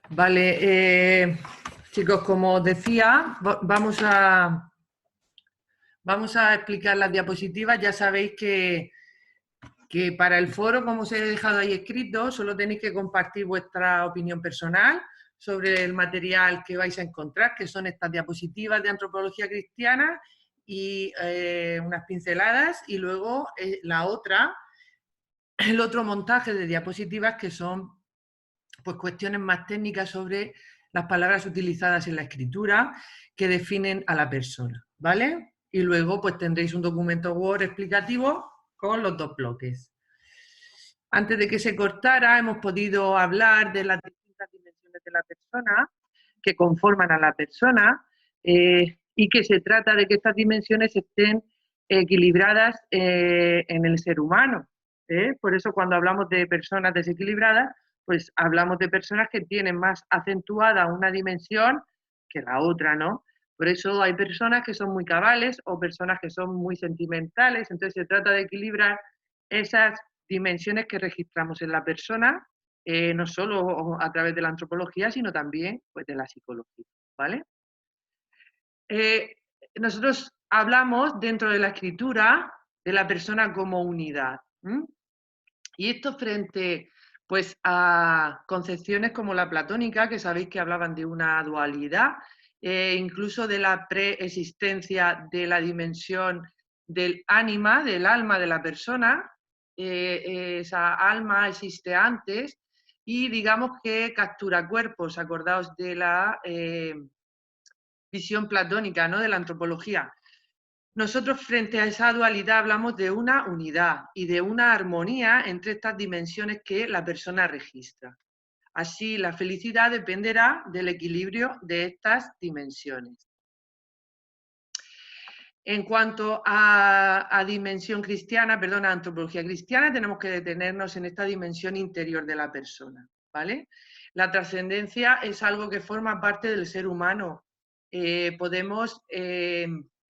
Vale, chicos, como os decía, vamos a explicar las diapositivas. Ya sabéis que para el foro, como os he dejado ahí escrito, solo tenéis que compartir vuestra opinión personal sobre el material que vais a encontrar, que son estas diapositivas de antropología cristiana y unas pinceladas, y luego el otro montaje de diapositivas que son pues cuestiones más técnicas sobre las palabras utilizadas en la escritura que definen a la persona, ¿vale? Y luego pues tendréis un documento Word explicativo con los dos bloques. Antes de que se cortara hemos podido hablar de las distintas dimensiones de la persona que conforman a la persona y que se trata de que estas dimensiones estén equilibradas en el ser humano. Por eso cuando hablamos de personas desequilibradas, pues hablamos de personas que tienen más acentuada una dimensión que la otra, ¿no? Por eso hay personas que son muy cabales o personas que son muy sentimentales, entonces se trata de equilibrar esas dimensiones que registramos en la persona, no solo a través de la antropología, sino también pues, de la psicología, ¿vale? Nosotros hablamos dentro de la escritura de la persona como unidad. Y esto frente pues, a concepciones como la platónica, que sabéis que hablaban de una dualidad, incluso de la preexistencia de la dimensión del ánima, del alma de la persona. Esa alma existe antes y digamos que captura cuerpos. Acordaos de la visión platónica, ¿no? De la antropología. Nosotros frente a esa dualidad hablamos de una unidad y de una armonía entre estas dimensiones que la persona registra. Así, la felicidad dependerá del equilibrio de estas dimensiones. En cuanto a dimensión cristiana, perdón, a antropología cristiana, tenemos que detenernos en esta dimensión interior de la persona, ¿vale? La trascendencia es algo que forma parte del ser humano. Podemos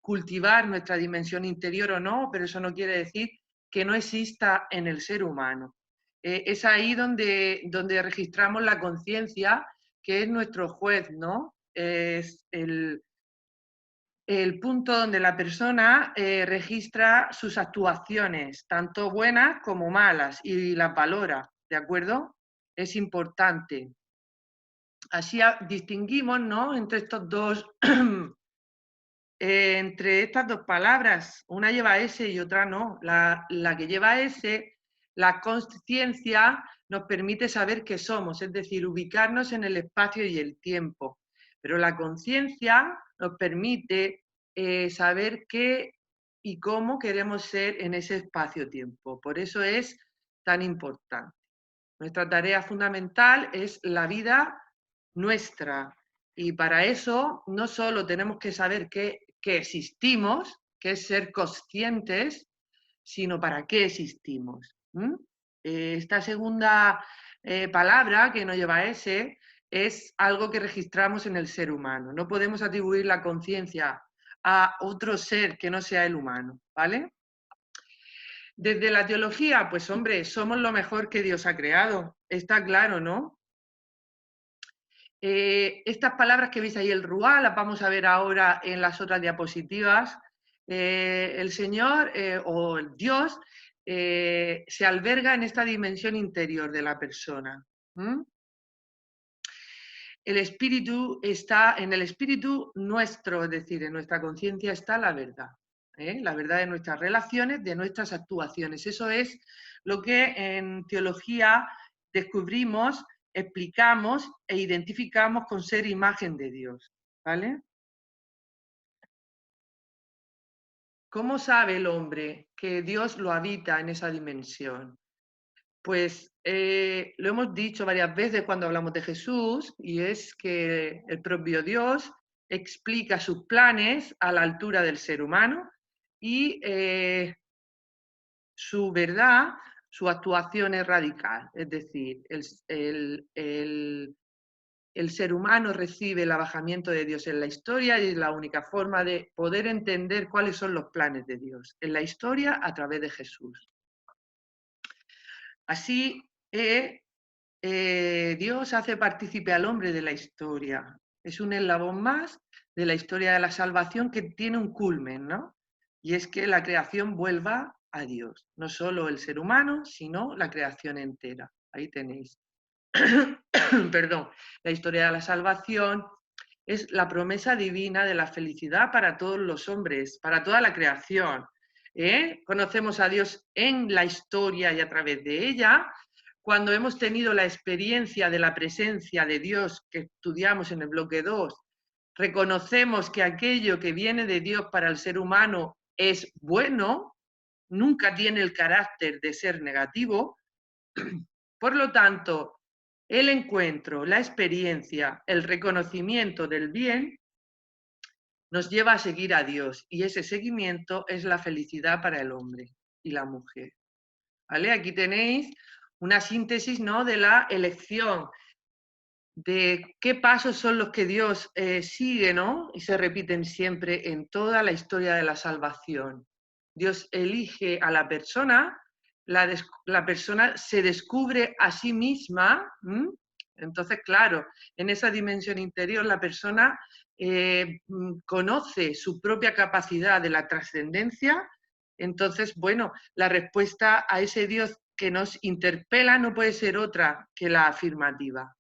cultivar nuestra dimensión interior o no, pero eso no quiere decir que no exista en el ser humano. Es ahí donde registramos la conciencia, que es nuestro juez, ¿no? Es el punto donde la persona registra sus actuaciones, tanto buenas como malas, y las valora, ¿de acuerdo? Es importante. Así distinguimos, ¿no? Entre estos dos, entre estas dos palabras, una lleva S y otra no. La que lleva S, la conciencia, nos permite saber qué somos, es decir, ubicarnos en el espacio y el tiempo. Pero la conciencia nos permite saber qué y cómo queremos ser en ese espacio-tiempo. Por eso es tan importante. Nuestra tarea fundamental es la vida nuestra. Y para eso no solo tenemos que saber que existimos, que es ser conscientes, sino para qué existimos. Esta segunda palabra, que no lleva S, es algo que registramos en el ser humano. No podemos atribuir la conciencia a otro ser que no sea el humano, ¿vale? Desde la teología, pues hombre, somos lo mejor que Dios ha creado, está claro, ¿no? Estas palabras que veis ahí, el Ruá, las vamos a ver ahora en las otras diapositivas. El Señor o el Dios se alberga en esta dimensión interior de la persona. El espíritu está, en el espíritu nuestro, es decir, en nuestra conciencia está la verdad. La verdad de nuestras relaciones, de nuestras actuaciones. Eso es lo que en teología descubrimos, explicamos e identificamos con ser imagen de Dios. ¿Vale? ¿Cómo sabe el hombre que Dios lo habita en esa dimensión? Pues lo hemos dicho varias veces cuando hablamos de Jesús, y es que el propio Dios explica sus planes a la altura del ser humano y su verdad, su actuación es radical. Es decir, el ser humano recibe el abajamiento de Dios en la historia y es la única forma de poder entender cuáles son los planes de Dios en la historia a través de Jesús. Así, Dios hace partícipe al hombre de la historia. Es un eslabón más de la historia de la salvación que tiene un culmen, ¿no? Y es que la creación vuelva a Dios. No solo el ser humano, sino la creación entera. Ahí tenéis. Perdón. La historia de la salvación es la promesa divina de la felicidad para todos los hombres, para toda la creación. Conocemos a Dios en la historia y a través de ella. Cuando hemos tenido la experiencia de la presencia de Dios que estudiamos en el bloque 2, reconocemos que aquello que viene de Dios para el ser humano es bueno, nunca tiene el carácter de ser negativo. Por lo tanto, el encuentro, la experiencia, el reconocimiento del bien nos lleva a seguir a Dios y ese seguimiento es la felicidad para el hombre y la mujer. ¿Vale? Aquí tenéis una síntesis, ¿no?, de la elección, de qué pasos son los que Dios sigue, ¿no? Y se repiten siempre en toda la historia de la salvación. Dios elige a la persona, la persona se descubre a sí misma. Entonces, claro, en esa dimensión interior la persona conoce su propia capacidad de la trascendencia. Entonces, bueno, la respuesta a ese Dios que nos interpela no puede ser otra que la afirmativa.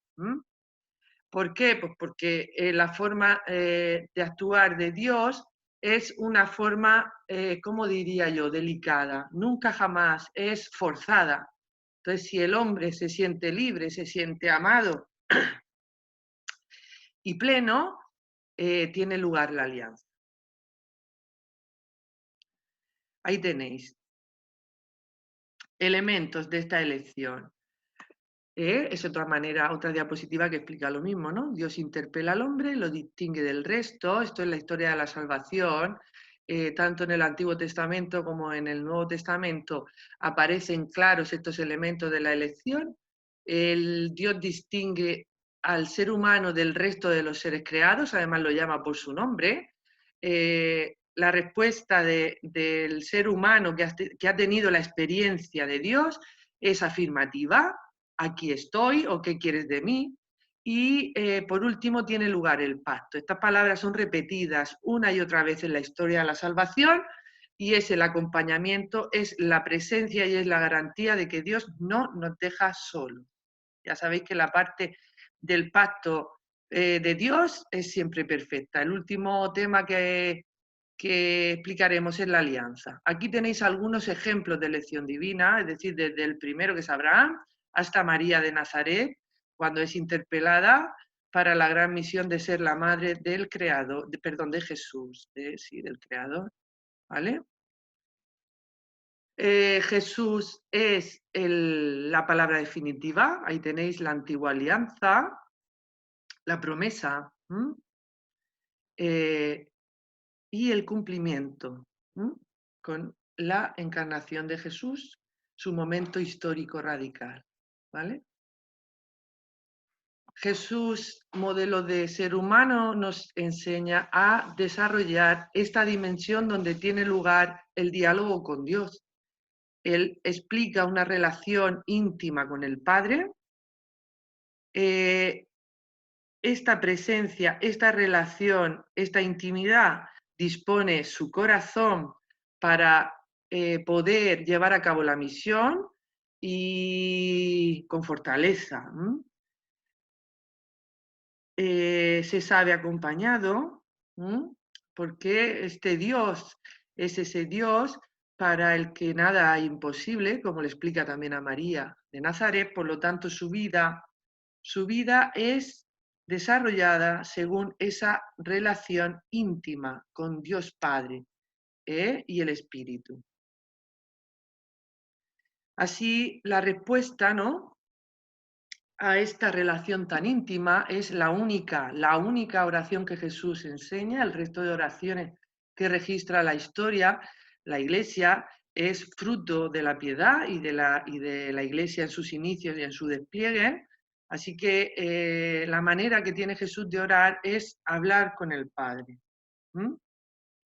¿Por qué? Pues porque la forma de actuar de Dios es una forma, ¿cómo diría yo?, delicada. Nunca jamás es forzada. Entonces, si el hombre se siente libre, se siente amado y pleno, tiene lugar la alianza. Ahí tenéis elementos de esta elección. Es otra manera, otra diapositiva que explica lo mismo, ¿no? Dios interpela al hombre, lo distingue del resto. Esto es la historia de la salvación. Tanto en el Antiguo Testamento como en el Nuevo Testamento aparecen claros estos elementos de la elección. El Dios distingue al ser humano del resto de los seres creados, además lo llama por su nombre. La respuesta del ser humano que ha tenido la experiencia de Dios es afirmativa. Aquí estoy o qué quieres de mí. Y por último tiene lugar el pacto. Estas palabras son repetidas una y otra vez en la historia de la salvación y es el acompañamiento, es la presencia y es la garantía de que Dios no nos deja solos. Ya sabéis que la parte del pacto de Dios es siempre perfecta. El último tema que explicaremos es la alianza. Aquí tenéis algunos ejemplos de elección divina, es decir, desde el primero que es Abraham hasta María de Nazaret, cuando es interpelada para la gran misión de ser la madre del creador, de Jesús, del creador, ¿vale? Jesús es la palabra definitiva, ahí tenéis la antigua alianza, la promesa y el cumplimiento con la encarnación de Jesús, su momento histórico radical, ¿vale? Jesús, modelo de ser humano, nos enseña a desarrollar esta dimensión donde tiene lugar el diálogo con Dios. Él explica una relación íntima con el Padre. Esta presencia, esta relación, esta intimidad dispone su corazón para poder llevar a cabo la misión y con fortaleza. Se sabe acompañado, porque este Dios es ese Dios para el que nada hay imposible, como le explica también a María de Nazaret. Por lo tanto, su vida es desarrollada según esa relación íntima con Dios Padre y el Espíritu. Así, la respuesta, ¿no?, a esta relación tan íntima es la única oración que Jesús enseña. El resto de oraciones que registra la historia, la Iglesia, es fruto de la piedad y de la Iglesia en sus inicios y en su despliegue. Así que la manera que tiene Jesús de orar es hablar con el Padre.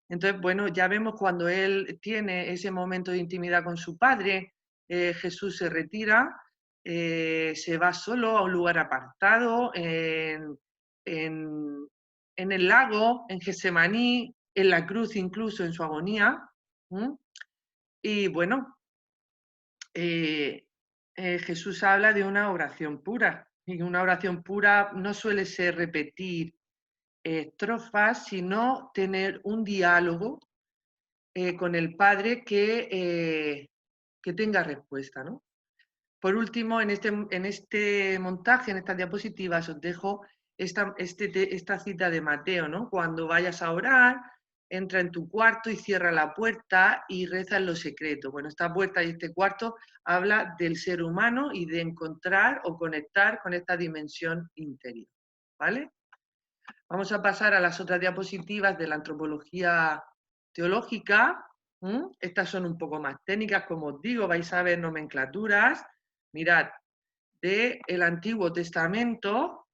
Entonces, bueno, ya vemos cuando Él tiene ese momento de intimidad con su Padre, Jesús se retira se va solo a un lugar apartado, en el lago, en Getsemaní, en la cruz incluso en su agonía. Y bueno, Jesús habla de una oración pura, y una oración pura no suele ser repetir estrofas, sino tener un diálogo con el Padre que tenga respuesta, ¿no? Por último, en este montaje, en estas diapositivas, os dejo esta cita de Mateo, ¿no? Cuando vayas a orar, entra en tu cuarto y cierra la puerta y reza en lo secreto. Bueno, esta puerta y este cuarto habla del ser humano y de encontrar o conectar con esta dimensión interior, ¿vale? Vamos a pasar a las otras diapositivas de la antropología teológica. Estas son un poco más técnicas, como os digo, vais a ver nomenclaturas. Mirad, del Antiguo Testamento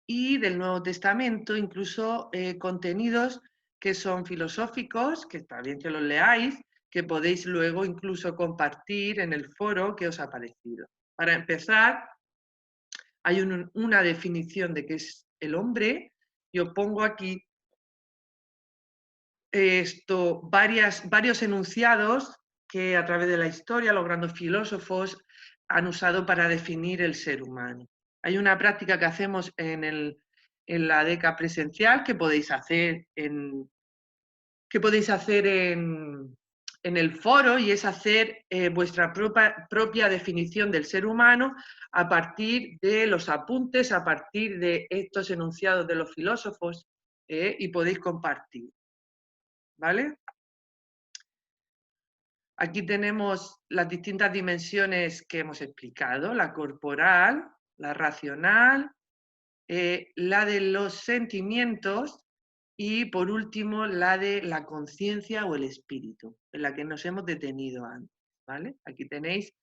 y del Nuevo Testamento, incluso contenidos que son filosóficos, que está bien que los leáis, que podéis luego incluso compartir en el foro que os ha parecido. Para empezar, hay una definición de qué es el hombre. Yo pongo aquí varios enunciados que a través de la historia los grandes filósofos han usado para definir el ser humano. Hay una práctica que hacemos en la DECA presencial que podéis hacer en el foro, y es hacer vuestra propia definición del ser humano a partir de los apuntes, a partir de estos enunciados de los filósofos, y podéis compartir. ¿Vale? Aquí tenemos las distintas dimensiones que hemos explicado: la corporal, la racional, la de los sentimientos y, por último, la de la conciencia o el espíritu, en la que nos hemos detenido antes, ¿vale? Aquí tenéis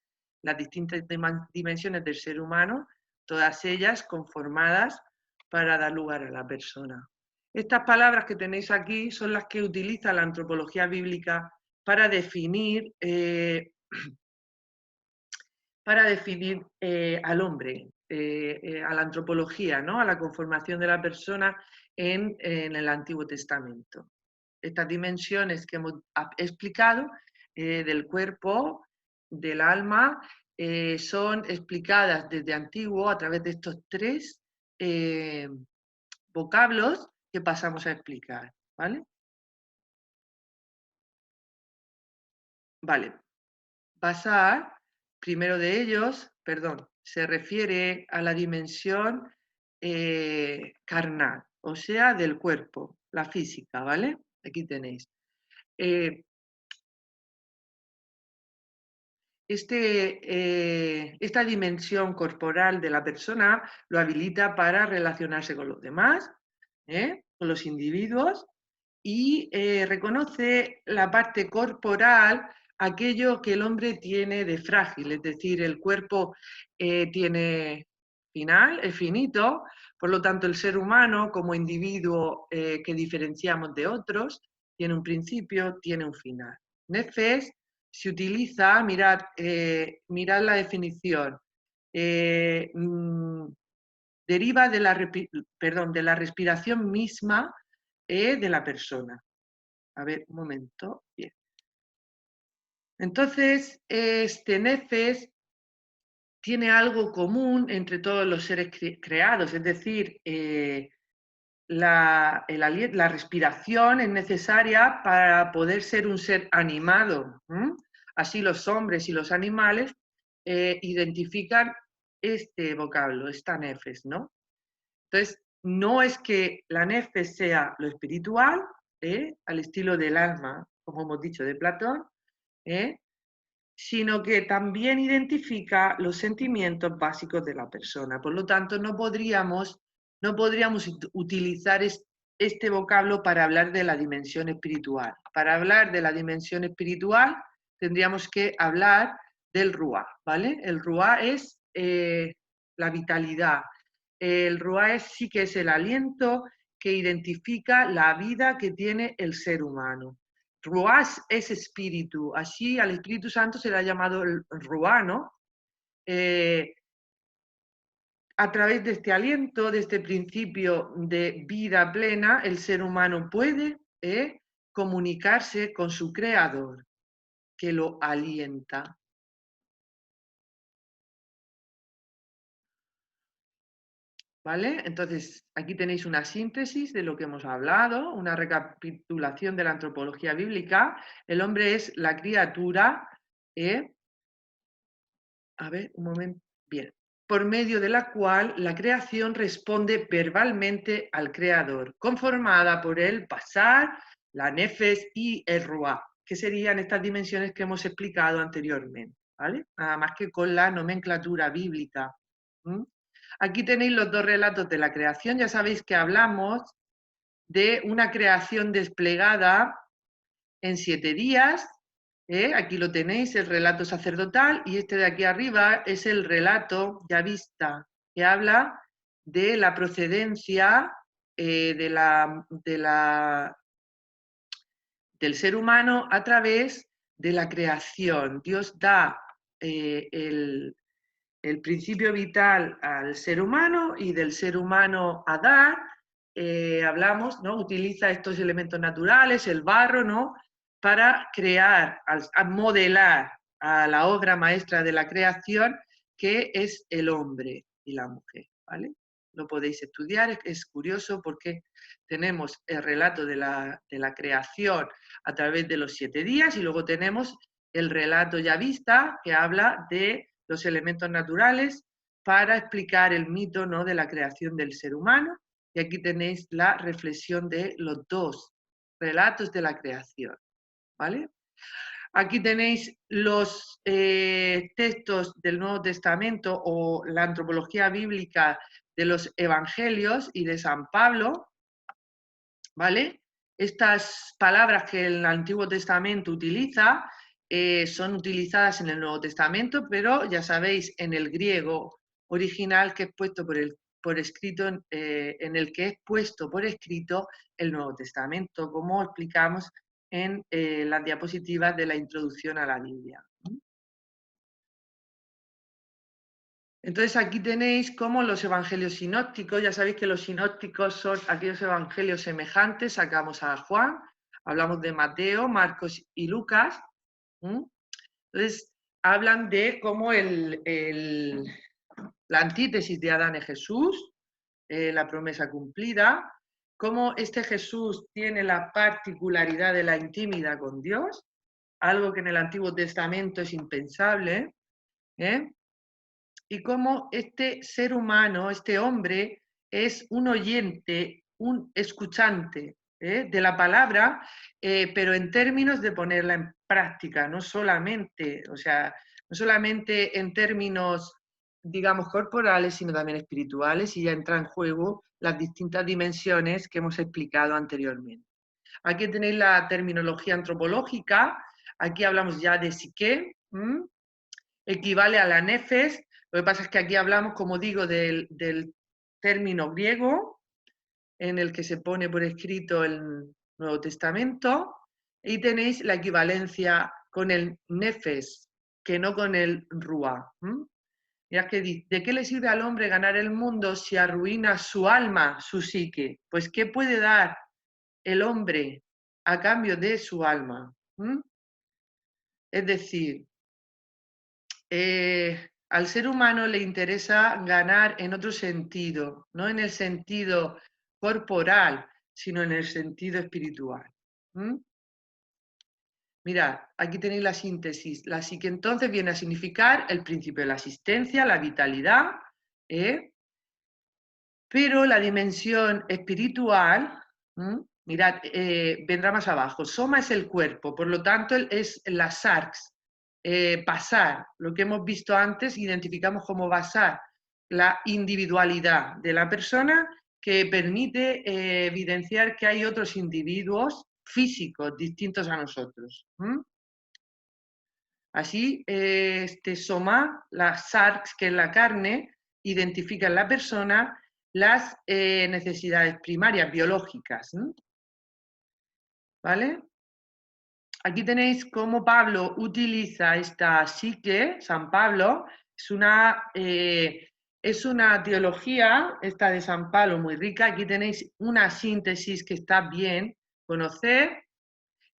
las distintas dimensiones del ser humano, todas ellas conformadas para dar lugar a la persona. Estas palabras que tenéis aquí son las que utiliza la antropología bíblica para definir al hombre, a la antropología, ¿no? A la conformación de la persona en el Antiguo Testamento. Estas dimensiones que hemos explicado del cuerpo, del alma, son explicadas desde antiguo a través de estos tres vocablos que pasamos a explicar, ¿vale? Vale. Pasar, primero de ellos, se refiere a la dimensión carnal, o sea, del cuerpo, la física, ¿vale? Aquí tenéis. Esta dimensión corporal de la persona lo habilita para relacionarse con los demás, con los individuos, y reconoce la parte corporal, aquello que el hombre tiene de frágil, es decir, el cuerpo tiene final, es finito, por lo tanto el ser humano como individuo que diferenciamos de otros, tiene un principio, tiene un final. Nefes se utiliza, mirad la definición, deriva de la respiración misma de la persona. A ver, un momento. Bien. Entonces, este nefes tiene algo común entre todos los seres creados, es decir, la respiración es necesaria para poder ser un ser animado. Así los hombres y los animales identifican este vocablo, esta nefes, ¿no? Entonces, no es que la nefes sea lo espiritual, al estilo del alma, como hemos dicho, de Platón, sino que también identifica los sentimientos básicos de la persona. Por lo tanto, no podríamos utilizar este vocablo para hablar de la dimensión espiritual. Para hablar de la dimensión espiritual tendríamos que hablar del Ruá, ¿vale? El Ruá es la vitalidad. El Ruá sí que es el aliento que identifica la vida que tiene el ser humano. Ruá es espíritu, así al Espíritu Santo se le ha llamado el Ruá, ¿no? a través de este aliento, de este principio de vida plena, el ser humano puede comunicarse con su creador, que lo alienta. ¿Vale? Entonces, aquí tenéis una síntesis de lo que hemos hablado, una recapitulación de la antropología bíblica. El hombre es la criatura, a ver, un momento, bien, por medio de la cual la creación responde verbalmente al creador, conformada por el pasar, la nefes y el ruá, que serían estas dimensiones que hemos explicado anteriormente, ¿vale? Nada más que con la nomenclatura bíblica. Aquí tenéis los dos relatos de la creación. Ya sabéis que hablamos de una creación desplegada en 7 días. Aquí lo tenéis, el relato sacerdotal, y este de aquí arriba es el relato yavista, que habla de la procedencia del ser humano a través de la creación. Dios da el principio vital al ser humano y del ser humano a dar, hablamos, ¿no? Utiliza estos elementos naturales, el barro, ¿no? Para crear, a modelar a la obra maestra de la creación, que es el hombre y la mujer, ¿vale? Lo podéis estudiar, es curioso porque tenemos el relato de la creación a través de los 7 días y luego tenemos el relato yavista que habla de los elementos naturales para explicar el mito, ¿no?, de la creación del ser humano. Y aquí tenéis la reflexión de los dos relatos de la creación, ¿vale? Aquí tenéis los textos del Nuevo Testamento o la antropología bíblica de los evangelios y de San Pablo, ¿vale? Estas palabras que el Antiguo Testamento utiliza son utilizadas en el Nuevo Testamento, pero ya sabéis, en el griego original que es puesto por escrito, en el que es puesto por escrito el Nuevo Testamento, como explicamos en las diapositivas de la introducción a la Biblia. Entonces aquí tenéis como los evangelios sinópticos, ya sabéis que los sinópticos son aquellos evangelios semejantes, sacamos a Juan, hablamos de Mateo, Marcos y Lucas. Entonces hablan de cómo la antítesis de Adán y Jesús, la promesa cumplida, cómo este Jesús tiene la particularidad de la intimidad con Dios, algo que en el Antiguo Testamento es impensable, y cómo este ser humano, este hombre, es un oyente, un escuchante de la palabra, pero en términos de ponerla en práctica, no solamente, o sea, no solamente en términos, digamos, corporales, sino también espirituales, y ya entra en juego las distintas dimensiones que hemos explicado anteriormente. Aquí tenéis la terminología antropológica, aquí hablamos ya de psique, equivale a la nefes. Lo que pasa es que aquí hablamos, como digo, del término griego en el que se pone por escrito el Nuevo Testamento, y tenéis la equivalencia con el nefes, que no con el ruá. Mirad que dice, ¿de qué le sirve al hombre ganar el mundo si arruina su alma, su psique? Pues ¿qué puede dar el hombre a cambio de su alma? Es decir, al ser humano le interesa ganar en otro sentido, no en el sentido corporal, sino en el sentido espiritual. Mirad, aquí tenéis la síntesis. La psique entonces viene a significar el principio de la existencia, la vitalidad, pero la dimensión espiritual, mirad, vendrá más abajo. Soma es el cuerpo, por lo tanto es la sarx, basar, lo que hemos visto antes, identificamos como basar, la individualidad de la persona que permite evidenciar que hay otros individuos físicos distintos a nosotros. Así, este soma, la sarx, que es la carne, identifica en la persona las necesidades primarias biológicas. ¿Vale? Aquí tenéis cómo Pablo utiliza esta psique, San Pablo, Es una teología, esta de San Pablo, muy rica. Aquí tenéis una síntesis que está bien conocer.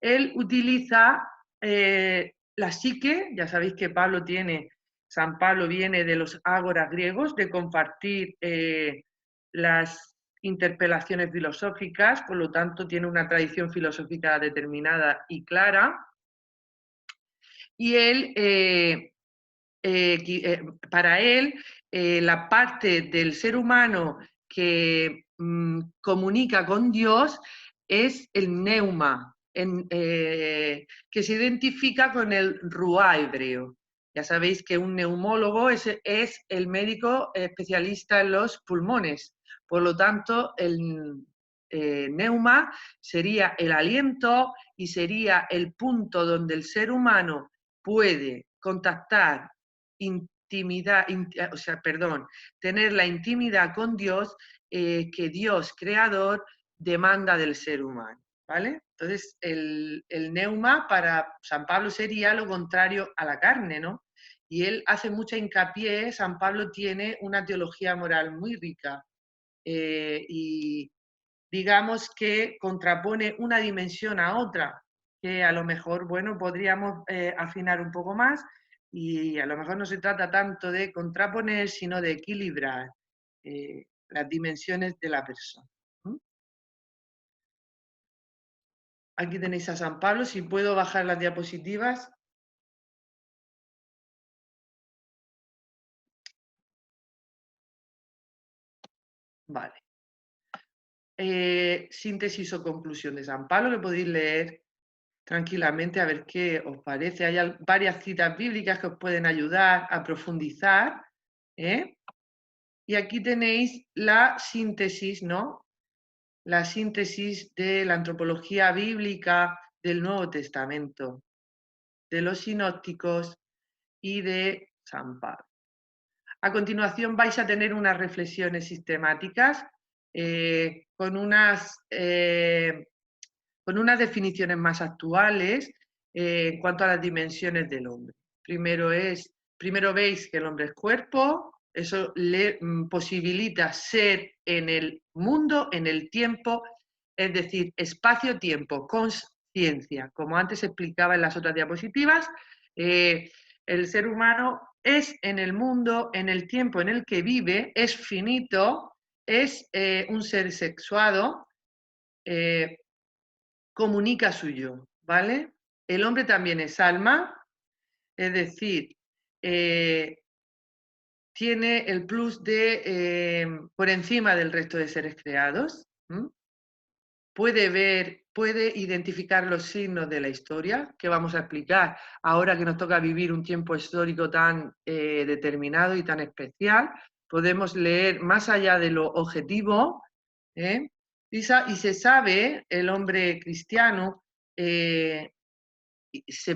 Él utiliza la psique, ya sabéis que San Pablo viene de los ágoras griegos, de compartir las interpelaciones filosóficas, por lo tanto tiene una tradición filosófica determinada y clara. Y él, para él, la parte del ser humano que comunica con Dios es el neuma, que se identifica con el ruá hebreo. Ya sabéis que un neumólogo es el médico especialista en los pulmones. Por lo tanto, el neuma sería el aliento y sería el punto donde el ser humano puede contactar tener la intimidad con Dios que Dios creador demanda del ser humano, ¿vale? Entonces, el neuma para San Pablo sería lo contrario a la carne, ¿no? Y él hace mucha hincapié, San Pablo tiene una teología moral muy rica y digamos que contrapone una dimensión a otra, que a lo mejor, bueno, podríamos afinar un poco más y a lo mejor no se trata tanto de contraponer, sino de equilibrar las dimensiones de la persona. Aquí tenéis a San Pablo, si puedo bajar las diapositivas. Vale. Síntesis o conclusión de San Pablo, que podéis leer tranquilamente a ver qué os parece. Hay varias citas bíblicas que os pueden ayudar a profundizar. Y aquí tenéis la síntesis, ¿no? La síntesis de la antropología bíblica del Nuevo Testamento, de los sinópticos y de San Pablo. A continuación vais a tener unas reflexiones sistemáticas con unas definiciones más actuales en cuanto a las dimensiones del hombre. Primero veis que el hombre es cuerpo, eso le posibilita ser en el mundo, en el tiempo, es decir, espacio-tiempo, consciencia. Como antes explicaba en las otras diapositivas, el ser humano es en el mundo, en el tiempo en el que vive, es finito, es un ser sexuado, comunica su yo, ¿vale? El hombre también es alma, es decir, tiene el plus de por encima del resto de seres creados, puede identificar los signos de la historia, que vamos a explicar ahora que nos toca vivir un tiempo histórico tan determinado y tan especial. Podemos leer más allá de lo objetivo, y se sabe, el hombre cristiano, se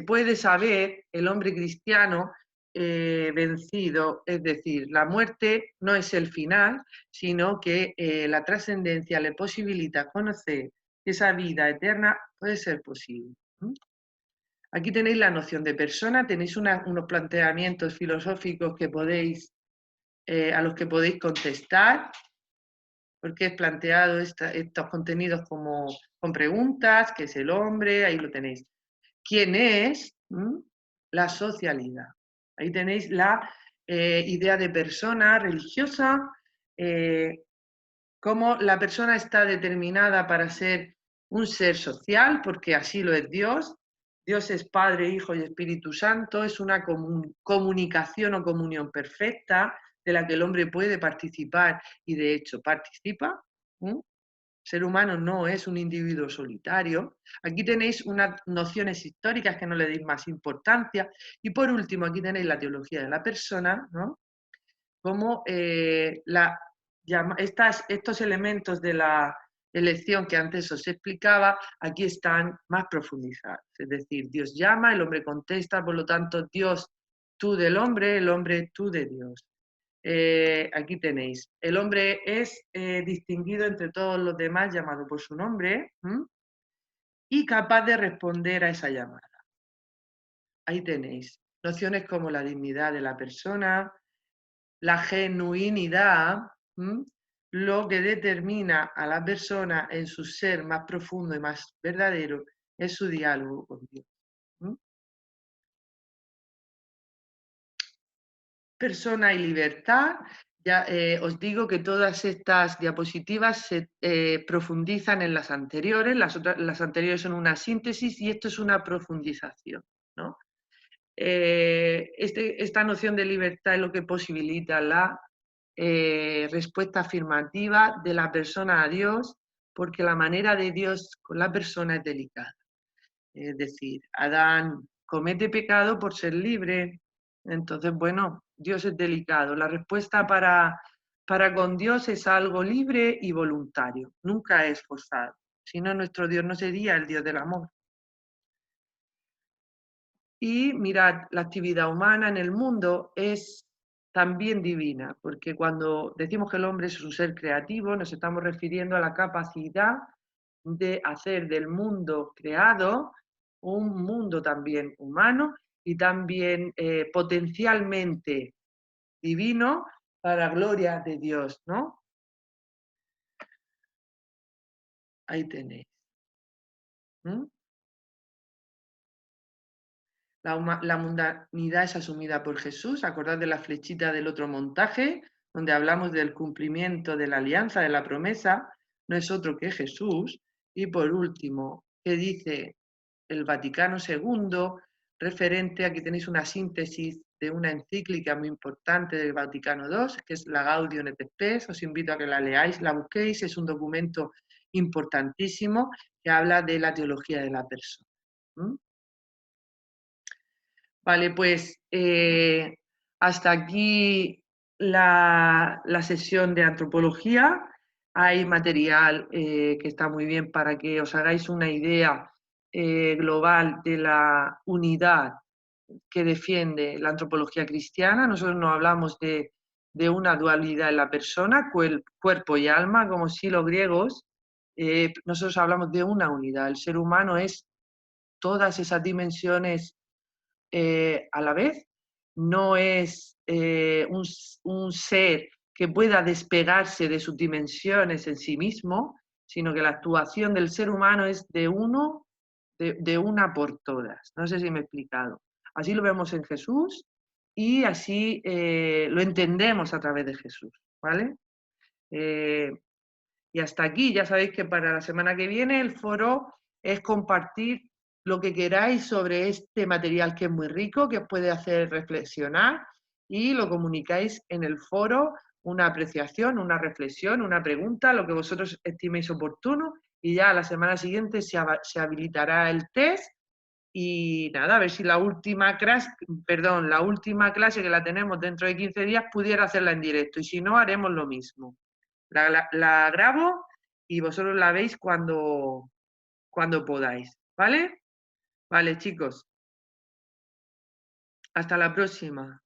puede saber el hombre cristiano vencido, es decir, la muerte no es el final, sino que la trascendencia le posibilita conocer que esa vida eterna puede ser posible. Aquí tenéis la noción de persona, tenéis unos planteamientos filosóficos que a los que podéis contestar, porque es planteado estos contenidos con preguntas, ¿qué es el hombre? Ahí lo tenéis. ¿Quién es? La socialidad. Ahí tenéis la idea de persona religiosa, cómo la persona está determinada para ser un ser social, porque así lo es Dios. Dios es Padre, Hijo y Espíritu Santo, es una comunicación o comunión perfecta de la que el hombre puede participar y de hecho participa. Ser humano no es un individuo solitario. Aquí tenéis unas nociones históricas que no le deis más importancia. Y por último, aquí tenéis la teología de la persona, ¿no? Como estos elementos de la elección que antes os explicaba, aquí están más profundizados. Es decir, Dios llama, el hombre contesta, por lo tanto, Dios tú del hombre, el hombre tú de Dios. Aquí tenéis. El hombre es distinguido entre todos los demás, llamado por su nombre, y capaz de responder a esa llamada. Ahí tenéis. Nociones como la dignidad de la persona, la genuinidad, lo que determina a la persona en su ser más profundo y más verdadero es su diálogo con Dios. Persona y libertad. Ya os digo que todas estas diapositivas se profundizan en las anteriores, las anteriores son una síntesis y esto es una profundización, ¿no? Esta noción de libertad es lo que posibilita la respuesta afirmativa de la persona a Dios, porque la manera de Dios con la persona es delicada. Es decir, Adán comete pecado por ser libre, entonces, bueno, Dios es delicado. La respuesta para con Dios es algo libre y voluntario, nunca es forzado. Si no, nuestro Dios no sería el Dios del amor. Y mirad, la actividad humana en el mundo es también divina, porque cuando decimos que el hombre es un ser creativo, nos estamos refiriendo a la capacidad de hacer del mundo creado un mundo también humano y también potencialmente divino para gloria de Dios, ¿no? Ahí tenéis. La mundanidad es asumida por Jesús. Acordad de la flechita del otro montaje, donde hablamos del cumplimiento de la alianza, de la promesa. No es otro que Jesús. Y por último, ¿qué dice el Vaticano II? Referente, aquí tenéis una síntesis de una encíclica muy importante del Vaticano II, que es la Gaudium et Spes. Os invito a que la leáis, la busquéis. Es un documento importantísimo que habla de la teología de la persona. Vale, pues hasta aquí la sesión de antropología. Hay material que está muy bien para que os hagáis una idea global de la unidad que defiende la antropología cristiana. Nosotros no hablamos de una dualidad en la persona, cuerpo y alma, como si los griegos. Nosotros hablamos de una unidad. El ser humano es todas esas dimensiones a la vez, no es un ser que pueda despegarse de sus dimensiones en sí mismo, sino que la actuación del ser humano es de uno, de una por todas. No sé si me he explicado. Así lo vemos en Jesús y así lo entendemos a través de Jesús, ¿vale? Y hasta aquí, ya sabéis que para la semana que viene el foro es compartir lo que queráis sobre este material que es muy rico, que os puede hacer reflexionar y lo comunicáis en el foro, una apreciación, una reflexión, una pregunta, lo que vosotros estiméis oportuno y ya la semana siguiente se habilitará el test y nada, a ver si la última clase que la tenemos dentro de 15 días pudiera hacerla en directo y si no haremos lo mismo. La grabo y vosotros la veis cuando podáis, ¿vale? Vale, chicos. Hasta la próxima.